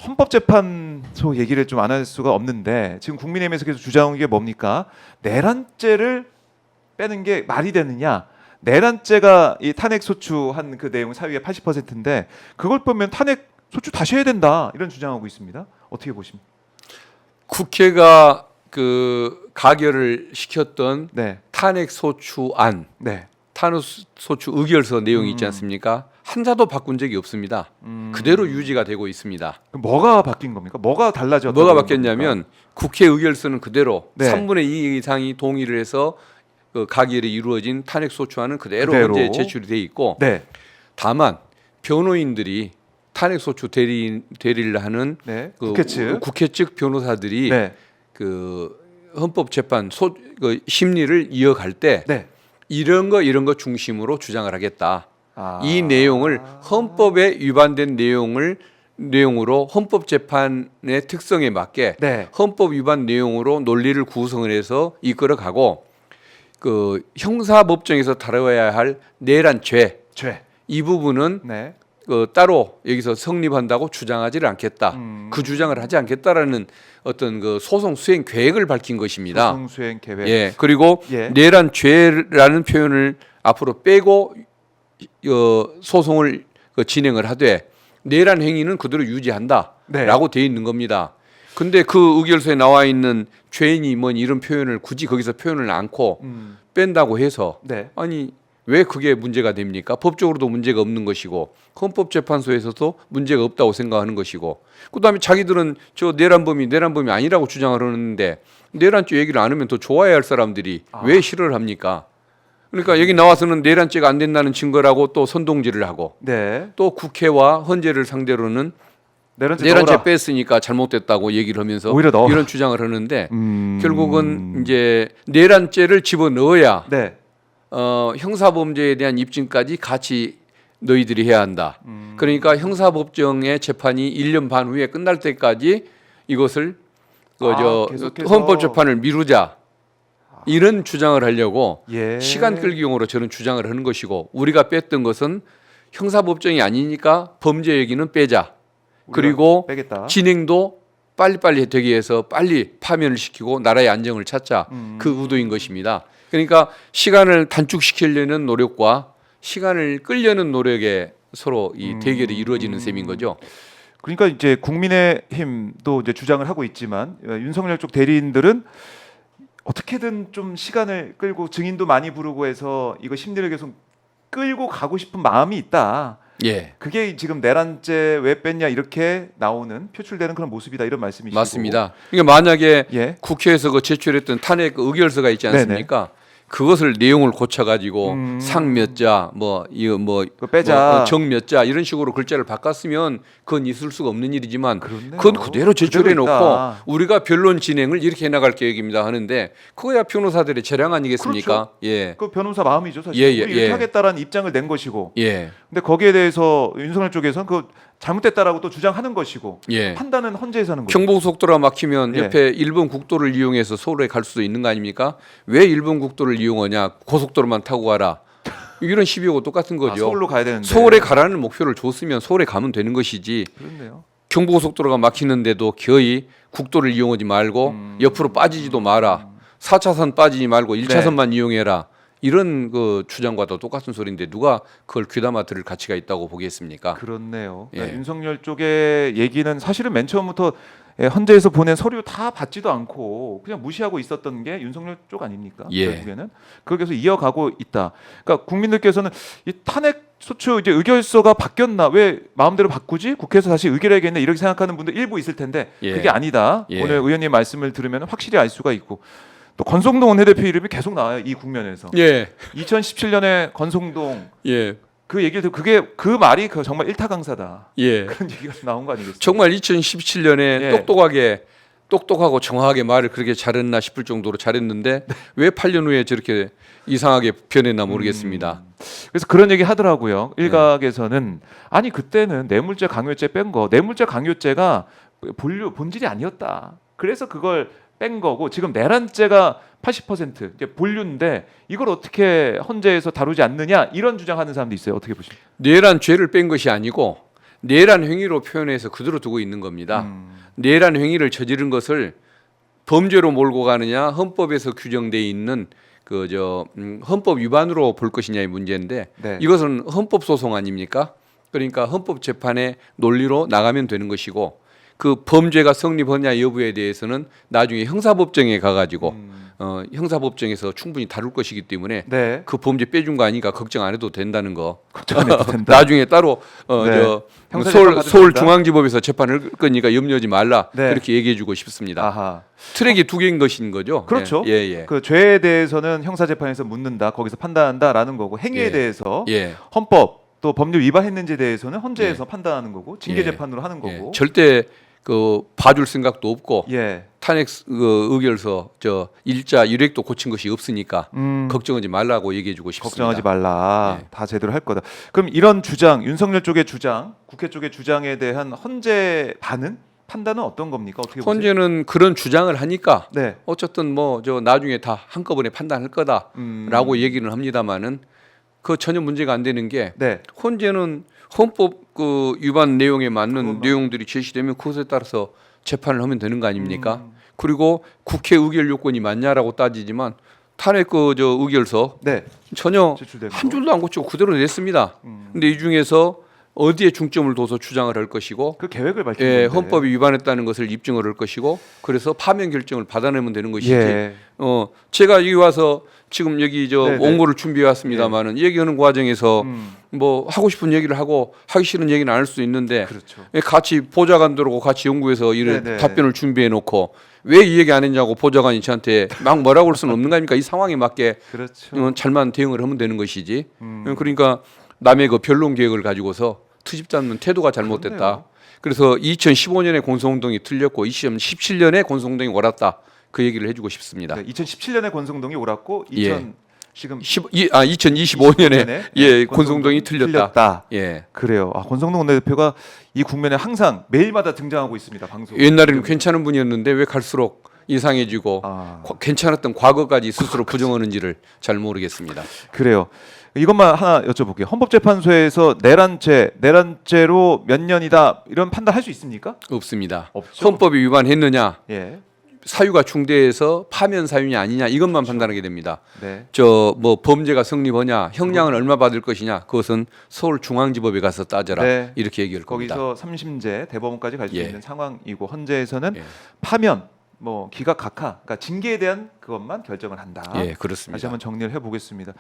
헌법재판소 얘기를 좀 안 할 수가 없는데 지금 국민의힘에서 계속 주장한 게 뭡니까? 내란죄를 빼는 게 말이 되느냐? 내란죄가 이 탄핵 소추한 그 내용 사유의 80%인데 그걸 보면 탄핵 소추 다시 해야 된다 이런 주장하고 있습니다. 어떻게 보십니까? 국회가 그 가결을 시켰던 네, 탄핵 소추안, 네, 탄핵 소추 의결서 내용이 있지 않습니까? 한자도 바꾼 적이 없습니다. 그대로 유지가 되고 있습니다. 그럼 뭐가 바뀐 겁니까? 뭐가 달라졌다? 뭐가 바뀌었냐면 국회 의결서는 그대로 네. 3분의 2 이상이 동의를 해서 그 가결이 이루어진 탄핵 소추안은 그대로 현재 제출이 돼 있고, 네, 다만 변호인들이 탄핵 소추 대리를 하는 네, 그 국회 측, 변호사들이 네, 그 헌법재판 그 심리를 이어갈 때 네. 이런 거 중심으로 주장을 하겠다. 아. 이 내용을 헌법에 위반된 내용으로 헌법재판의 특성에 맞게 네, 헌법 위반 내용으로 논리를 구성을 해서 이끌어가고, 그 형사법정에서 다뤄야 할 내란죄 죄, 이 부분은 네, 그 따로 여기서 성립한다고 주장하지를 않겠다. 그 주장을 하지 않겠다라는 어떤 그 소송 수행 계획을 밝힌 것입니다. 소송 수행 계획. 예, 그리고 예. 내란죄라는 표현을 앞으로 빼고 소송을 진행을 하되 내란 행위는 그대로 유지한다라고 돼 있는 겁니다. 근데 그 의결서에 나와 있는 죄인이 뭐니 이런 표현을 굳이 거기서 표현을 않고 뺀다고 해서 네. 아니 왜 그게 문제가 됩니까? 법적으로도 문제가 없는 것이고 헌법재판소에서도 문제가 없다고 생각하는 것이고, 그다음에 자기들은 저 내란범이 아니라고 주장을 하는데 내란죄 얘기를 안 하면 더 좋아해야 할 사람들이 왜 싫어를 합니까? 그러니까 여기 나와서는 내란죄가 안 된다는 증거라고 또 선동질을 하고, 네. 또 국회와 헌재를 상대로는 내란죄 뺐으니까 잘못됐다고 얘기를 하면서 오히려 넣어라. 이런 주장을 하는데 결국은 이제 내란죄를 집어넣어야 네. 형사범죄에 대한 입증까지 같이 너희들이 해야 한다. 그러니까 형사법정의 재판이 1년 반 후에 끝날 때까지 이것을 계속해서. 헌법재판을 미루자. 이런 주장을 하려고 예. 시간 끌기용으로 저는 주장을 하는 것이고, 우리가 뺐던 것은 형사법정이 아니니까 범죄 얘기는 빼자. 그리고 빼겠다. 진행도 빨리빨리 되기 위해서 빨리 파면을 시키고 나라의 안정을 찾자. 그 의도인 것입니다. 그러니까 시간을 단축시키려는 노력과 시간을 끌려는 노력에 서로 이 대결이 이루어지는 셈인 거죠. 그러니까 이제 국민의힘도 이제 주장을 하고 있지만 윤석열 쪽 대리인들은 어떻게든 좀 시간을 끌고 증인도 많이 부르고 해서 이거 심리를 계속 끌고 가고 싶은 마음이 있다. 예, 그게 지금 내란죄 왜 뺐냐 이렇게 나오는 표출되는 그런 모습이다 이런 말씀이시고. 맞습니다. 그러니까 만약에 예. 국회에서 그 제출했던 탄핵 의결서가 있지 않습니까? 그것을 내용을 고쳐가지고 상 몇 자, 그거 빼자. 정 몇 자 이런 식으로 글자를 바꿨으면 그건 있을 수가 없는 일이지만 그렇네요. 그건 그대로 제출해 그대로 놓고 있다. 우리가 변론 진행을 이렇게 해나갈 계획입니다 하는데 그거야 변호사들의 재량 아니겠습니까? 예, 그 변호사 마음이죠 사실. 예, 우리 이렇게 예. 하겠다라는 입장을 낸 것이고. 예, 근데 거기에 대해서 윤석열 쪽에서는 그 잘못됐다라고 또 주장하는 것이고 예. 판단은 헌재에서 하는 거죠. 경부고속도로가 막히면 예. 옆에 일본 국도를 이용해서 서울에 갈 수도 있는 거 아닙니까? 왜 일본 국도를 이용하냐? 고속도로만 타고 가라. 이런 시비하고 똑같은 거죠. 서울로 가야 되는데. 서울에 가라는 목표를 줬으면 서울에 가면 되는 것이지. 그렇네요. 경부고속도로가 막히는데도 거의 국도를 이용하지 말고 옆으로 빠지지도 마라. 4차선 빠지지 말고 1차선만 이용해라. 이런 그 주장과도 똑같은 소리인데 누가 그걸 귀담아 들을 가치가 있다고 보겠습니까? 그렇네요. 예. 윤석열 쪽의 얘기는 사실은 맨 처음부터 헌재에서 보낸 서류 다 받지도 않고 그냥 무시하고 있었던 게 윤석열 쪽 아닙니까? 예. 결국에는 그걸 계속 이어가고 있다. 그러니까 국민들께서는 이 탄핵 소추 이제 의결서가 바뀌었나 왜 마음대로 바꾸지? 국회에서 다시 의결해야겠네 이렇게 생각하는 분들 일부 있을 텐데 예. 그게 아니다. 예. 오늘 의원님 말씀을 들으면 확실히 알 수가 있고 또 권성동 원내대표 이름이 계속 나와요 이 국면에서. 예, 2017년에 권성동 예, 그 얘기를 듣고 그게 그 말이 정말 일타 강사다. 예. 그런 얘기가 나온 거 아니겠어요? 정말 2017년에 예. 똑똑하고 정확하게 말을 그렇게 잘했나 싶을 정도로 잘했는데 왜 8년 후에 저렇게 이상하게 변했나 모르겠습니다. 그래서 그런 얘기 하더라고요. 일각에서는 아니 그때는 뇌물죄 강요죄 뺀 거 뇌물죄 강요죄가 본질이 아니었다. 그래서 그걸 뺀 거고 지금 내란죄가 80% 이제 본류인데 이걸 어떻게 헌재에서 다루지 않느냐 이런 주장하는 사람도 있어요. 어떻게 보십니까? 내란 죄를 뺀 것이 아니고 내란 행위로 표현해서 그대로 두고 있는 겁니다. 내란 행위를 저지른 것을 범죄로 몰고 가느냐, 헌법에서 규정돼 있는 헌법 위반으로 볼 것이냐의 문제인데 네. 이것은 헌법 소송 아닙니까? 그러니까 헌법 재판의 논리로 나가면 되는 것이고 그 범죄가 성립하냐 여부에 대해서는 나중에 형사법정에 가가지고 형사법정에서 충분히 다룰 것이기 때문에 네. 그 범죄 빼준 거 아니까 걱정 안 해도 된다는 거. 걱정 안 해도 된다. 나중에 따로 네. 형사재판 받으면 된다? 서울중앙지법에서 재판을 할 거니까 염려하지 말라. 네. 그렇게 얘기해주고 싶습니다. 아하. 트랙이 두 개인 것인 거죠. 그렇죠. 예, 예. 그 죄에 대해서는 형사재판에서 묻는다, 거기서 판단한다라는 거고 행위에 예. 대해서 예. 헌법 또 법률 위반했는지에 대해서는 헌재에서 예. 판단하는 거고 징계재판으로 하는 예. 거고. 절대 그 봐줄 생각도 없고 예. 탄핵 의결서 일자 일획도 고친 것이 없으니까 걱정하지 말라고 얘기해주고 싶습니다. 걱정하지 말라. 예. 다 제대로 할 거다. 그럼 이런 주장, 윤석열 쪽의 주장, 국회 쪽의 주장에 대한 헌재 반응, 판단은 어떤 겁니까? 어떻게 보세요? 헌재는 그런 주장을 하니까 네. 어쨌든 나중에 다 한꺼번에 판단할 거다라고 얘기는 합니다만은 그 전혀 문제가 안 되는 게 네. 헌재는 헌법 위반 내용에 맞는 그것만. 내용들이 제시되면 그것에 따라서 재판을 하면 되는 거 아닙니까? 그리고 국회 의결 요건이 맞냐라고 따지지만 탄핵 의결서 네. 전혀 제출된 한 거. 줄도 안 고치고 그대로 냈습니다. 근데 이 중에서 어디에 중점을 둬서 주장을 할 것이고 그 계획을 밝힌 예, 건데. 헌법이 위반했다는 것을 입증을 할 것이고 그래서 파면 결정을 받아내면 되는 것이지. 예. 제가 여기 와서 지금 여기 네네. 원고를 준비해 왔습니다만은 얘기하는 과정에서 하고 싶은 얘기를 하고 하기 싫은 얘기는 안 할 수 있는데 그렇죠. 같이 보좌관들하고 같이 연구해서 이런 네네. 답변을 준비해 놓고 왜 이 얘기 안 했냐고 보좌관이 저한테 막 뭐라고 할 수는 없는 거 아닙니까? 이 상황에 맞게 그렇죠. 잘만 대응을 하면 되는 것이지. 그러니까 남의 그 변론 계획을 가지고서 트집 잡는 태도가 잘못됐다. 그렇네요. 그래서 2015년에 권성동이 틀렸고 2017년에 권성동이 옳았다. 그 얘기를 해주고 싶습니다. 네, 2017년에 권성동이 옳았고 예. 지금 2025년에 예, 권성동이 틀렸다. 예. 그래요. 권성동 원내대표가 이 국면에 항상 매일마다 등장하고 있습니다. 방송. 옛날에는 괜찮은 분이었는데 왜 갈수록 이상해지고 아. 괜찮았던 과거까지 스스로 부정하는지를 잘 모르겠습니다. 그래요. 이것만 하나 여쭤볼게요. 헌법재판소에서 내란죄로 몇 년이다 이런 판단할 수 있습니까? 없습니다. 없죠? 헌법이 위반했느냐, 예. 사유가 중대해서 파면 사유냐 아니냐 이것만 판단하게 됩니다. 네. 범죄가 성립하냐, 형량을 얼마 받을 것이냐 그것은 서울중앙지법에 가서 따져라 네. 이렇게 얘기할 겁니다. 거기서 3심제 대법원까지 갈 수 예. 있는 상황이고 헌재에서는 예. 파면, 기각 각하, 그러니까 징계에 대한 그것만 결정을 한다. 예, 다시 그렇습니다. 한번 정리를 해보겠습니다.